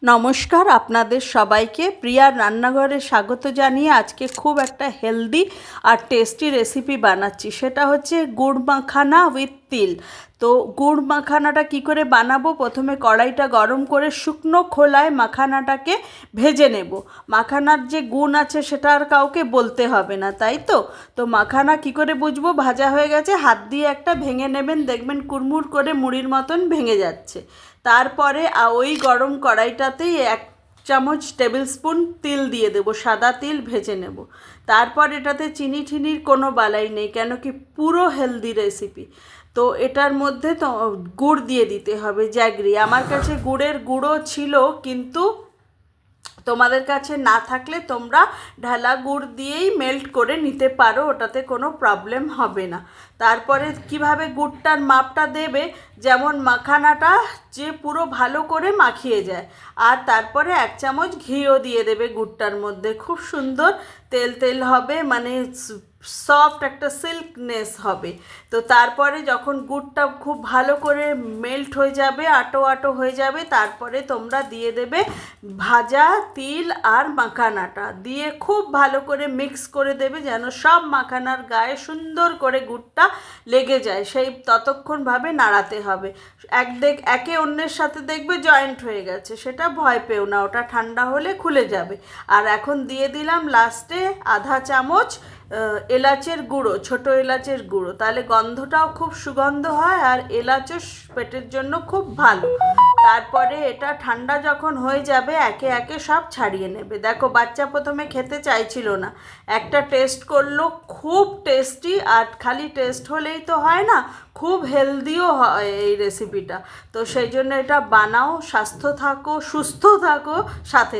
নমস্কার, আপনাদের সবাইকে প্রিয়ার রান্নাঘরে স্বাগত জানিয়ে আজকে খুব একটা হেলদি আর টেস্টি রেসিপি বানাচ্ছি। সেটা হচ্ছে গুড় মাখানা উইথ তিল। তো গুড় মাখানাটা কি করে বানাবো, প্রথমে কড়াইটা গরম করে শুকনো খোলায় মাখানাটাকে ভেজে নেব। মাখানার যে গুণ আছে সেটা আর কাউকে বলতে হবে না, তাই তো। তো মাখানা কি করে বুঝবো ভাজা হয়ে গেছে? হাত দিয়ে একটা ভেঙে নেবেন, দেখবেন কুড়মুড় করে মুড়ির মতন ভেঙে যাচ্ছে। তারপরে ওই গরম কড়াইটাতেই 1 চামচ টেবিল স্পুন তিল দিয়ে দেবো, সাদা তিল ভেজে নেব। তারপর এটাতে চিনি ঠিনির কোনো বালাই নেই, কেন কি পুরো হেলদি রেসিপি। তো এটার মধ্যে তো গুড় দিয়ে দিতে হবে, জ্যাগরি। আমার কাছে গুড়ের গুঁড়ো ছিল, কিন্তু তোমাদের কাছে না থাকলে তোমরা ঢালা গুড় দিয়েই মেল্ট করে নিতে পারো, ওটাতে কোনো প্রবলেম হবে না। তারপরে কিভাবে গুড়টার মাপটা দেবে, যেমন মাখানাটা যে পুরো ভালো করে মাখিয়ে যায়। আর তারপরে 1 চামচ ঘিও দিয়ে দেবে গুড়টার মধ্যে, খুব সুন্দর তেল তেল হবে, মানে সফট একটা সিল্কনেস হবে। তো তারপরে যখন গুড়টা খুব ভালো করে মেল্ট হয়ে যাবে, আটো আটো হয়ে যাবে, তারপরে তোমরা দিয়ে দেবে ভাজা তিল আর মাখানাটা দিয়ে খুব ভালো করে মিক্স করে দেবে, যেন সব মাখানার গায়ে সুন্দর করে গুড়টা লেগে যায়, সেই ততক্ষণভাবে নাড়াতে হবে। একে অন্যের সাথে দেখবে জয়েন্ট হয়ে গেছে, সেটা ভয় পেও না, ওটা ঠান্ডা হলে খুলে যাবে। আর এখন দিয়ে দিলাম লাস্টে 1/2 চামচ এলাচের গুঁড়ো, ছোট এলাচের গুঁড়ো, তাহলে গন্ধটাও খুব সুগন্ধ হয়, আর এলাচও পেটের জন্য খুব ভালো। তারপরে এটা ঠান্ডা যখন হয়ে যাবে একে একে সব ছাড়িয়ে নেবে। দেখো, বাচ্চা প্রথমে খেতে চাইছিল না, একটা টেস্ট করলো, খুব টেস্টি। আর খালি টেস্ট হলেই তো হয় না, খুব হেলদিও হয় এই রেসিপিটা। তো সেই জন্য এটা বানাও, সুস্থ থাকো সাথে।